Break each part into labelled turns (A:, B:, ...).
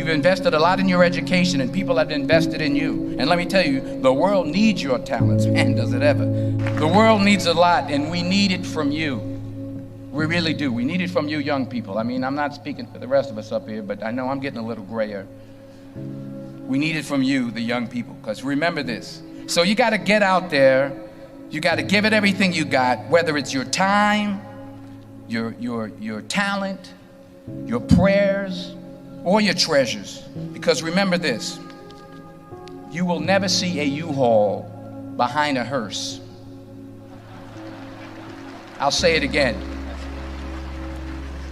A: You've invested a lot in your education, and people have invested in you. And let me tell you, the world needs your talents. Man, does it ever. The world needs a lot, and we need it from you. We really do. We need it from you young people. I mean, I'm not speaking for the rest of us up here, but I know I'm getting a little grayer. We need it from you, the young people, because remember this. So you got to get out there. You got to give it everything you got, whether it's your time, your talent, your prayers, or your treasures. Because remember this, you will never see a U-Haul behind a hearse. I'll say it again.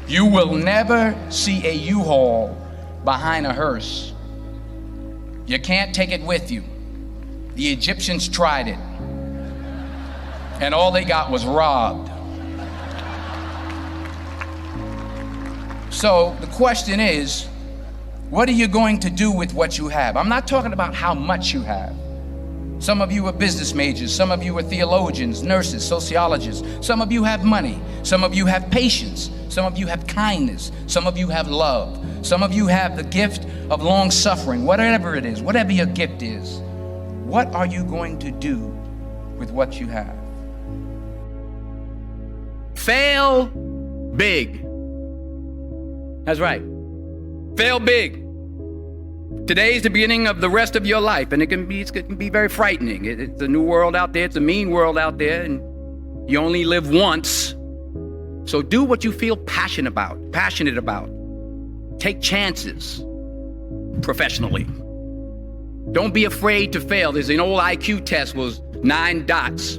A: You will never see a U-Haul behind a hearse. You can't take it with you. The Egyptians tried it, and all they got was robbed. So the question is, what are you going to do with what you have? I'm not talking about how much you have. Some of you are business majors, some of you are theologians, nurses, sociologists. Some of you have money, some of you have patience, some of you have kindness, some of you have love, some of you have the gift of long suffering. Whatever it is, whatever your gift is, what are you going to do with what you have?
B: Fail big. That's right. Fail big. Today's the beginning of the rest of your life, and it can be very frightening. It's a new world out there. It's a mean world out there, and you only live once. So do what you feel passionate about. Take chances professionally. Don't be afraid to fail. There's an old IQ test, was 9 dots,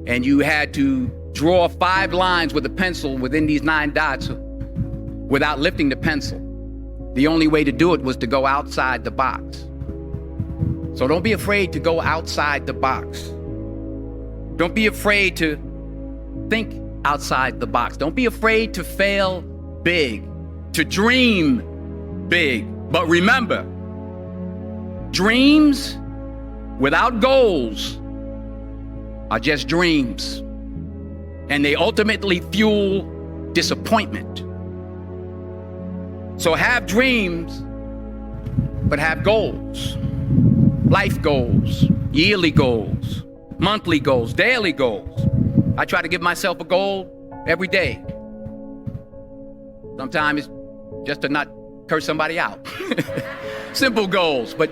B: and you had to draw 5 lines with a pencil within these 9 dots without lifting the pencil. The only way to do it was to go outside the box. So don't be afraid to go outside the box. Don't be afraid to think outside the box. Don't be afraid to fail big, to dream big. But remember, dreams without goals are just dreams, and they ultimately fuel disappointment. So have dreams, but have goals. Life goals, yearly goals, monthly goals, daily goals. I try to give myself a goal every day. Sometimes it's just to not curse somebody out. Simple goals, but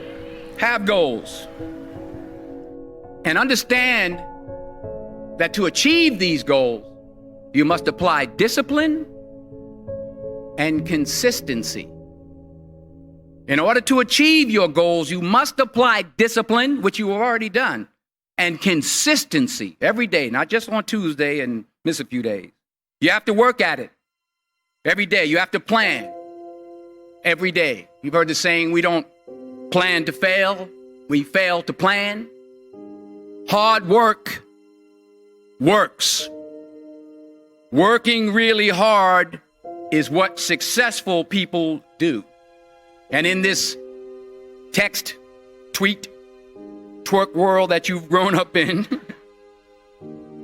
B: have goals. And understand that to achieve these goals, you must apply discipline and consistency. In order to achieve your goals, you must apply discipline, which you have already done, and consistency every day, not just on Tuesday and miss a few days. You have to work at it every day. You have to plan every day. You've heard the saying, we don't plan to fail, we fail to plan. Hard work works. Working really hard is what successful people do. And in this text, tweet, twerk world that you've grown up in,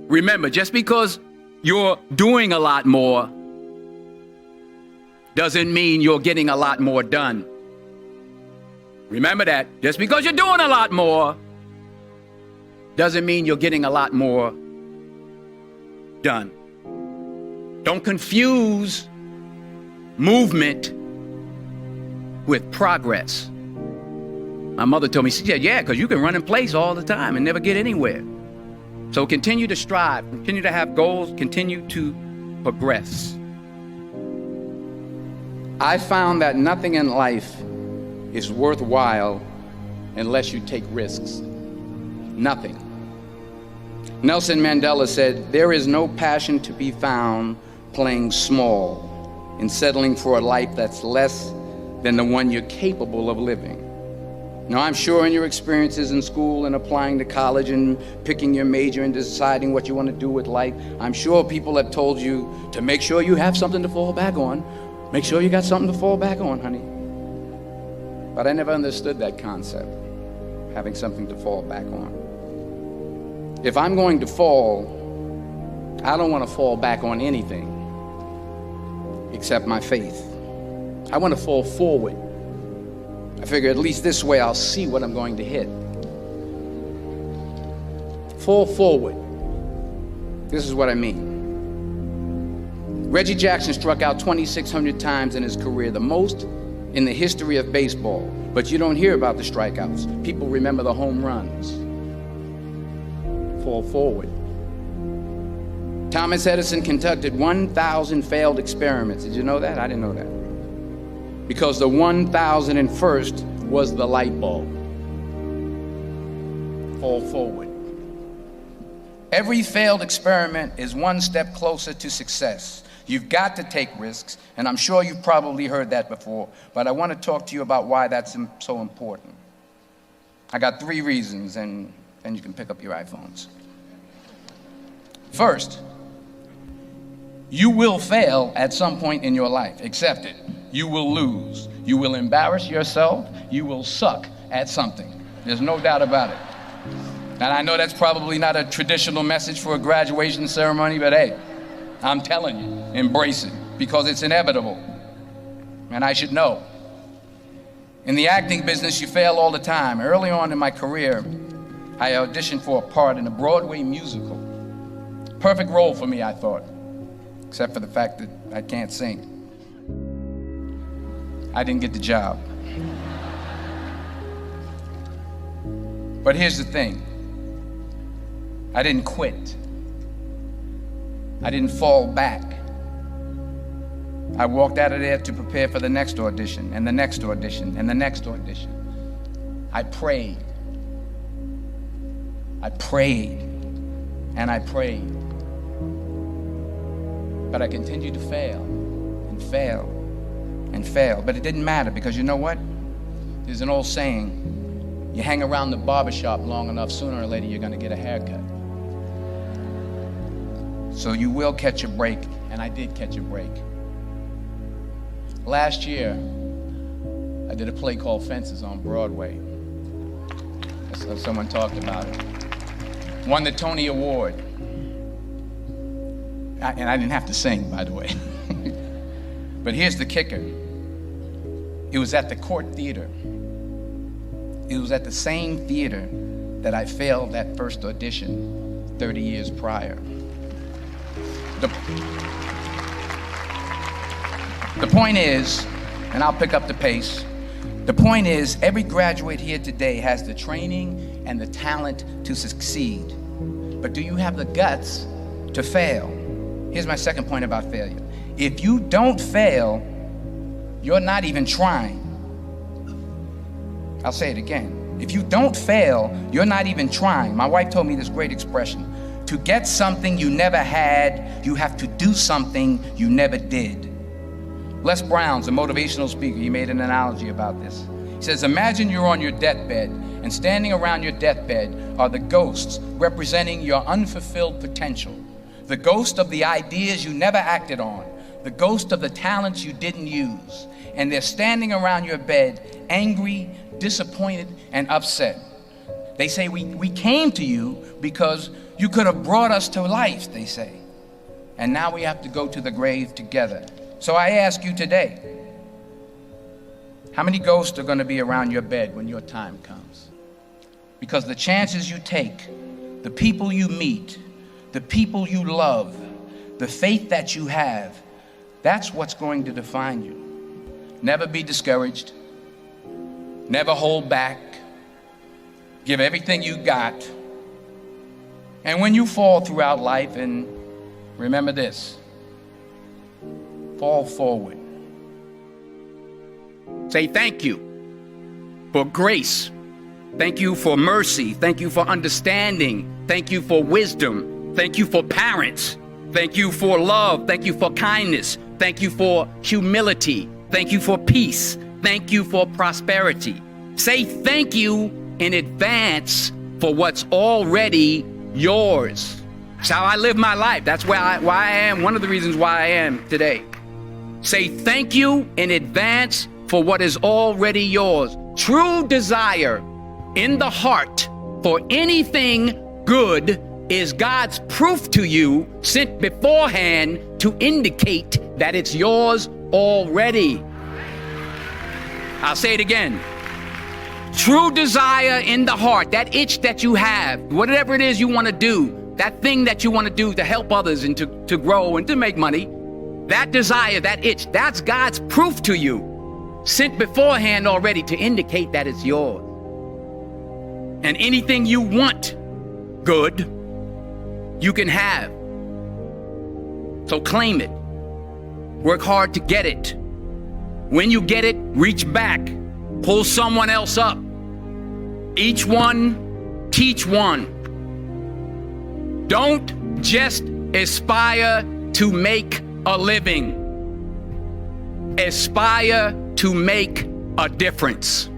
B: remember, just because you're doing a lot more doesn't mean you're getting a lot more done. Remember that. Just because you're doing a lot more doesn't mean you're getting a lot more done. Don't confuse movement with progress. My mother told me, she said, yeah, because you can run in place all the time and never get anywhere. So continue to strive, continue to have goals, continue to progress. I found that nothing in life is worthwhile unless you take risks. Nothing. Nelson Mandela said, there is no passion to be found playing small and settling for a life that's less than the one you're capable of living. Now, I'm sure in your experiences in school and applying to college and picking your major and deciding what you want to do with life, I'm sure people have told you to make sure you have something to fall back on. Make sure you got something to fall back on, honey. But I never understood that concept, having something to fall back on. If I'm going to fall, I don't want to fall back on anything except my faith. I want to fall forward
A: I figure at least this way I'll see what I'm going to hit. Fall forward. This is what I mean. Reggie Jackson struck out 2,600 times in his career, the most in the history of baseball. But you don't hear about the strikeouts. People remember the home runs. Fall forward. Thomas Edison conducted 1,000 failed experiments. Did you know that? I didn't know that. Because the 1,001st was the light bulb. Fall forward. Every failed experiment is one step closer to success. You've got to take risks, and I'm sure you've probably heard that before, but I want to talk to you about why that's so important. I got 3 reasons, and then you can pick up your iPhones. First, you will fail at some point in your life. Accept it. You will lose. You will embarrass yourself. You will suck at something. There's no doubt about it. And I know that's probably not a traditional message for a graduation ceremony, but hey, I'm telling you, embrace it, because it's inevitable. And I should know. In the acting business, you fail all the time. Early on in my career, I auditioned for a part in a Broadway musical. Perfect role for me, I thought, except for the fact that I can't sing. I didn't get the job. But here's the thing. I didn't quit. I didn't fall back. I walked out of there to prepare for the next audition, and the next audition, and the next audition. I prayed. I prayed, and I prayed. But I continued to fail, and fail, and fail. But it didn't matter, because you know what? There's an old saying, you hang around the barbershop long enough, sooner or later you're gonna get a haircut. So you will catch a break, and I did catch a break. Last year, I did a play called Fences on Broadway. Someone talked about it. Won the Tony Award. And I didn't have to sing, by the way. But here's the kicker. It was at the Court Theater. It was at the same theater that I failed that first audition 30 years prior. The point is, and I'll pick up the pace, the point is every graduate here today has the training and the talent to succeed. But do you have the guts to fail? Here's my second point about failure. If you don't fail, you're not even trying. I'll say it again. If you don't fail, you're not even trying. My wife told me this great expression. To get something you never had, you have to do something you never did. Les Brown's a motivational speaker. He made an analogy about this. He says, imagine you're on your deathbed, and standing around your deathbed are the ghosts representing your unfulfilled potential. The ghost of the ideas you never acted on. The ghost of the talents you didn't use. And they're standing around your bed, angry, disappointed, and upset. They say, we came to you because you could have brought us to life, they say. And now we have to go to the grave together. So I ask you today, how many ghosts are going to be around your bed when your time comes? Because the chances you take, the people you meet, the people you love, the faith that you have, that's what's going to define you. Never be discouraged. Never hold back. Give everything you got. And when you fall throughout life, and remember this, fall forward.
B: Say thank you for grace. Thank you for mercy. Thank you for understanding. Thank you for wisdom. Thank you for parents. Thank you for love. Thank you for kindness. Thank you for humility. Thank you for peace. Thank you for prosperity. Say thank you in advance for what's already yours. That's how I live my life. That's why I am, one of the reasons why I am today. Say thank you in advance for what is already yours. True desire in the heart for anything good is God's proof to you, sent beforehand to indicate that it's yours already. I'll say it again. true desire in the heart, that itch that you have, whatever it is you want to do, that thing that you want to do to help others and to grow and to make money, that desire, that itch, that's God's proof to you, sent beforehand already to indicate that it's yours. And anything you want good, you can have. So claim it. Work hard to get it. When you get it, reach back. Pull someone else up. Each one, teach one. Don't just aspire to make a living. Aspire to make a difference.